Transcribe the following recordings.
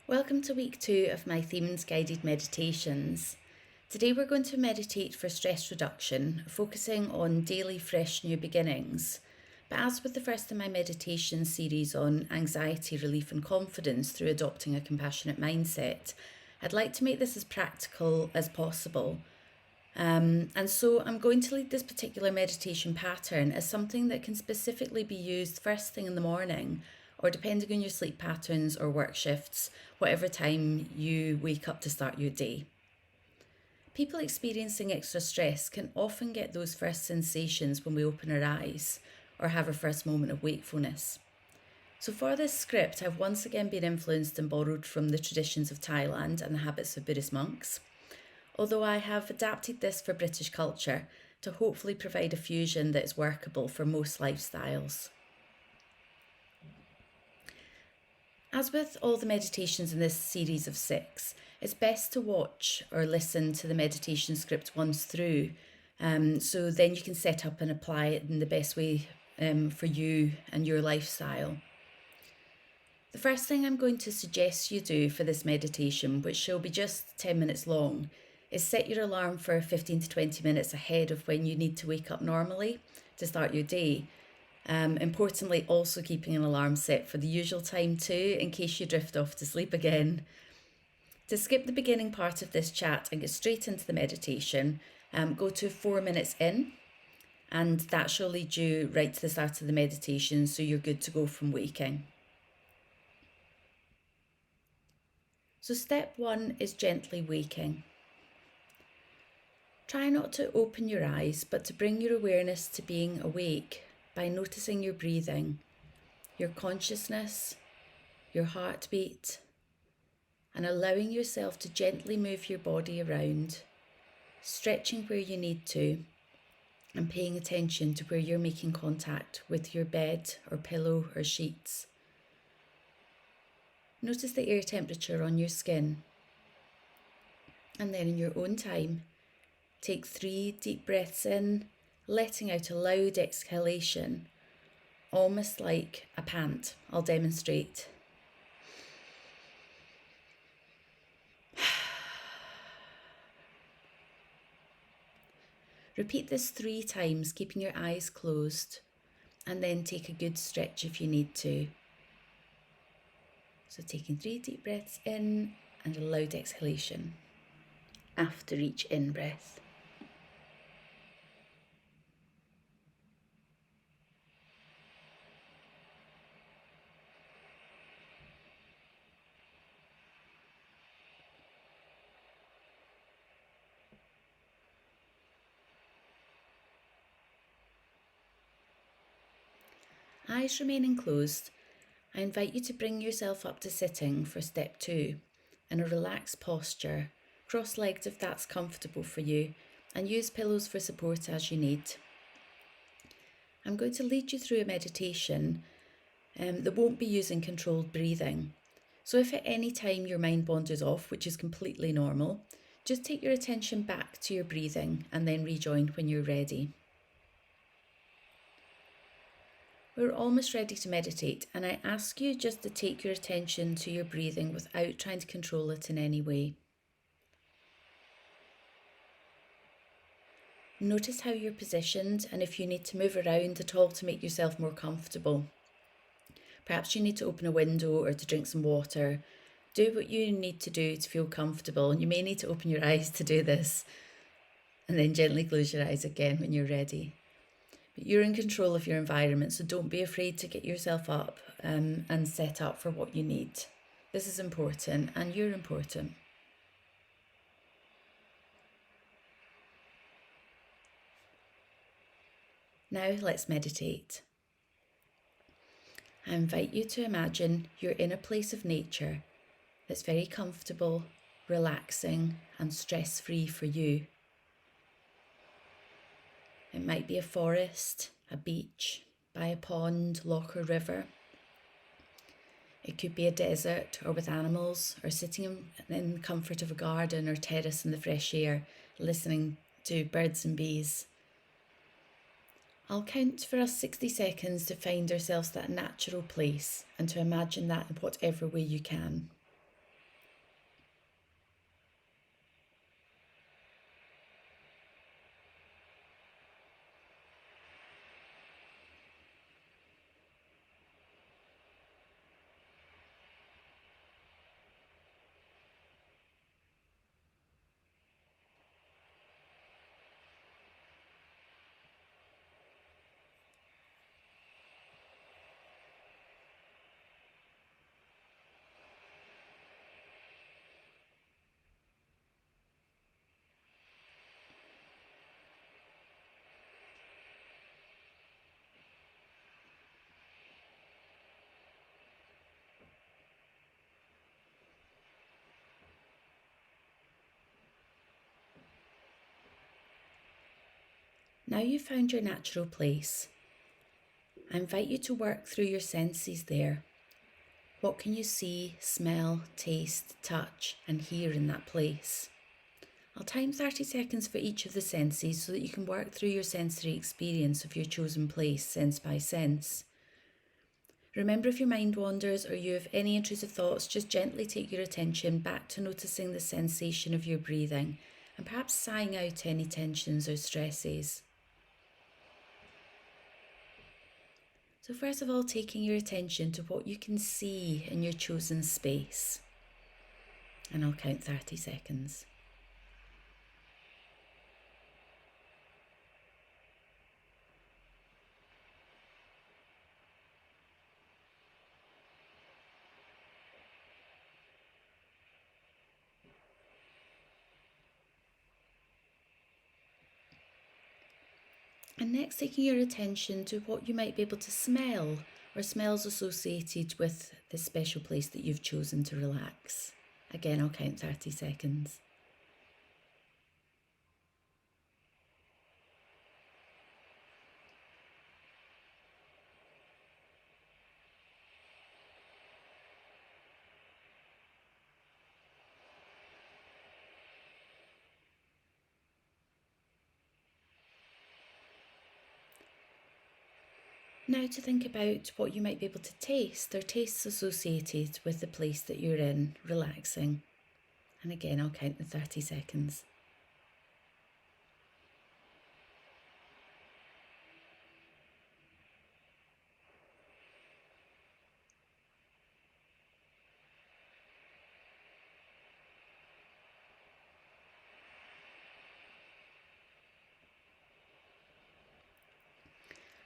Welcome to week 2 of my themed guided meditations. Today we're going to meditate for stress reduction, focusing on daily fresh new beginnings. But as with the first of my meditation series on anxiety relief and confidence through adopting a compassionate mindset, I'd like to make this as practical as possible. And so I'm going to lead this particular meditation pattern as something that can specifically be used first thing in the morning, or depending on your sleep patterns or work shifts, whatever time you wake up to start your day. People experiencing extra stress can often get those first sensations when we open our eyes or have our first moment of wakefulness. So for this script, I've once again been influenced and borrowed from the traditions of Thailand and the habits of Buddhist monks, although I have adapted this for British culture to hopefully provide a fusion that is workable for most lifestyles. As with all the meditations in this series of 6, it's best to watch or listen to the meditation script once through, so then you can set up and apply it in the best way for you and your lifestyle. The first thing I'm going to suggest you do for this meditation, which shall be just 10 minutes long, is set your alarm for 15 to 20 minutes ahead of when you need to wake up normally to start your day. Importantly, also keeping an alarm set for the usual time too, in case you drift off to sleep again. To skip the beginning part of this chat and get straight into the meditation, go to 4 minutes in, and that shall lead you right to the start of the meditation, so you're good to go from waking. So step 1 is gently waking. Try not to open your eyes, but to bring your awareness to being awake by noticing your breathing, your consciousness, your heartbeat, and allowing yourself to gently move your body around, stretching where you need to, and paying attention to where you're making contact with your bed or pillow or sheets. Notice the air temperature on your skin, and then in your own time, take 3 deep breaths in, letting out a loud exhalation, almost like a pant. I'll demonstrate. Repeat this 3 times, keeping your eyes closed, and then take a good stretch if you need to. So taking 3 deep breaths in and a loud exhalation after each in-breath. Eyes remaining closed, I invite you to bring yourself up to sitting for step 2 in a relaxed posture, cross-legged if that's comfortable for you, and use pillows for support as you need. I'm going to lead you through a meditation that won't be using controlled breathing. So if at any time your mind wanders off, which is completely normal, just take your attention back to your breathing and then rejoin when you're ready. We're almost ready to meditate, and I ask you just to take your attention to your breathing without trying to control it in any way. Notice how you're positioned and if you need to move around at all to make yourself more comfortable. Perhaps you need to open a window or to drink some water. Do what you need to do to feel comfortable, and you may need to open your eyes to do this, and then gently close your eyes again when you're ready. But you're in control of your environment, so don't be afraid to get yourself up and set up for what you need. This is important, and you're important. Now let's meditate. I invite you to imagine you're in a place of nature that's very comfortable, relaxing, and stress-free for you. It might be a forest, a beach, by a pond, loch or river. It could be a desert or with animals, or sitting in the comfort of a garden or terrace in the fresh air, listening to birds and bees. I'll count for us 60 seconds to find ourselves that natural place and to imagine that in whatever way you can. Now you've found your natural place. I invite you to work through your senses there. What can you see, smell, taste, touch, and hear in that place? I'll time 30 seconds for each of the senses so that you can work through your sensory experience of your chosen place, sense by sense. Remember, if your mind wanders or you have any intrusive thoughts, just gently take your attention back to noticing the sensation of your breathing and perhaps sighing out any tensions or stresses. So first of all, taking your attention to what you can see in your chosen space. And I'll count 30 seconds. And next, taking your attention to what you might be able to smell or smells associated with this special place that you've chosen to relax. Again, I'll count 30 seconds. Now to think about what you might be able to taste or tastes associated with the place that you're in, relaxing. And again, I'll count the 30 seconds.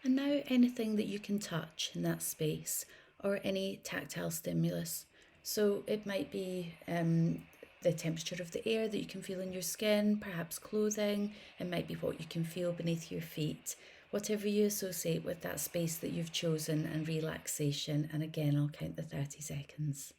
And now anything that you can touch in that space or any tactile stimulus. So it might be the temperature of the air that you can feel in your skin, perhaps clothing, it might be what you can feel beneath your feet, whatever you associate with that space that you've chosen and relaxation. And again, I'll count the 30 seconds.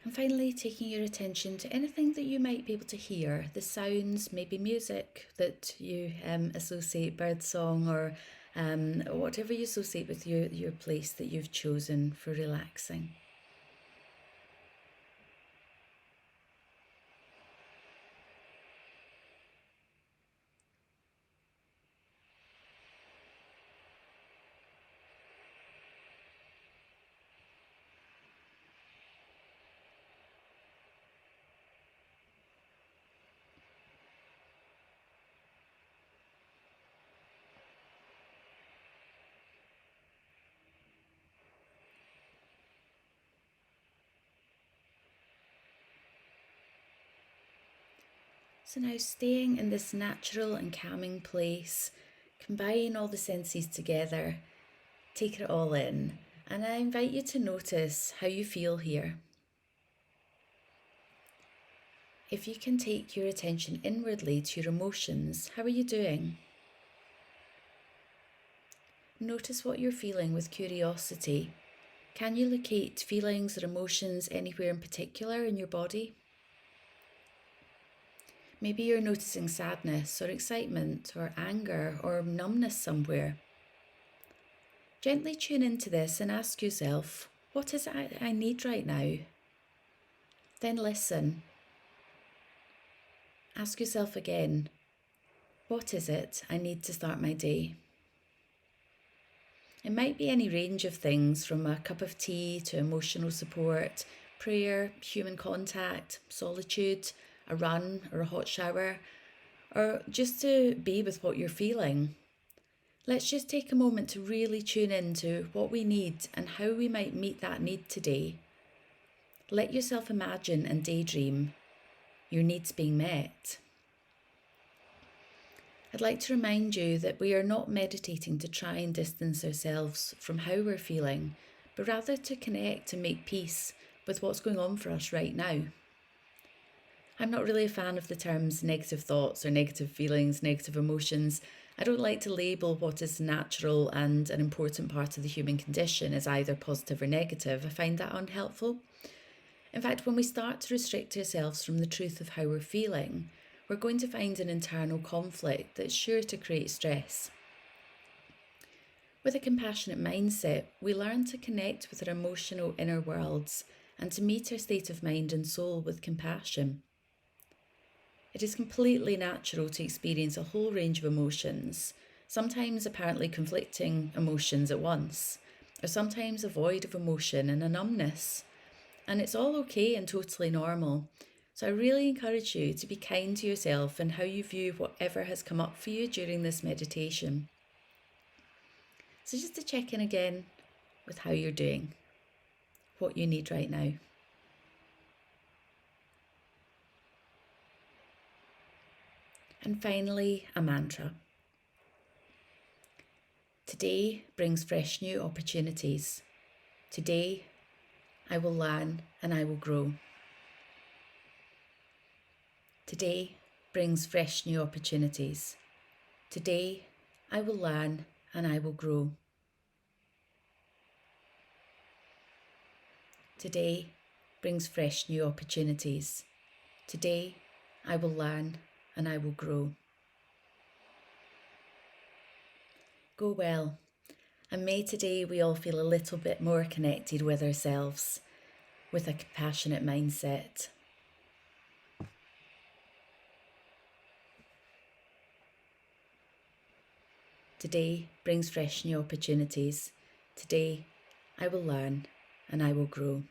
And finally, taking your attention to anything that you might be able to hear, the sounds, maybe music that you associate, birdsong or whatever you associate with your place that you've chosen for relaxing. So now staying in this natural and calming place, combine all the senses together, take it all in, and I invite you to notice how you feel here. If you can take your attention inwardly to your emotions, how are you doing? Notice what you're feeling with curiosity. Can you locate feelings or emotions anywhere in particular in your body? Maybe you're noticing sadness or excitement or anger or numbness somewhere. Gently tune into this and ask yourself, what is it I need right now? Then listen. Ask yourself again, what is it I need to start my day? It might be any range of things, from a cup of tea to emotional support, prayer, human contact, solitude, a run or a hot shower, or just to be with what you're feeling. Let's just take a moment to really tune into what we need and how we might meet that need today. Let yourself imagine and daydream your needs being met. I'd like to remind you that we are not meditating to try and distance ourselves from how we're feeling, but rather to connect and make peace with what's going on for us right now. I'm not really a fan of the terms negative thoughts or negative feelings, negative emotions. I don't like to label what is natural and an important part of the human condition as either positive or negative. I find that unhelpful. In fact, when we start to restrict ourselves from the truth of how we're feeling, we're going to find an internal conflict that's sure to create stress. With a compassionate mindset, we learn to connect with our emotional inner worlds and to meet our state of mind and soul with compassion. It is completely natural to experience a whole range of emotions, sometimes apparently conflicting emotions at once, or sometimes a void of emotion and a numbness. And it's all okay and totally normal. So I really encourage you to be kind to yourself and how you view whatever has come up for you during this meditation. So just to check in again with how you're doing, what you need right now. And finally, a mantra. Today brings fresh new opportunities. Today, I will learn and I will grow. Today brings fresh new opportunities. Today, I will learn and I will grow. Today brings fresh new opportunities. Today, I will learn and I will grow. Go well, and may today we all feel a little bit more connected with ourselves, with a compassionate mindset. Today brings fresh new opportunities. Today, I will learn and I will grow.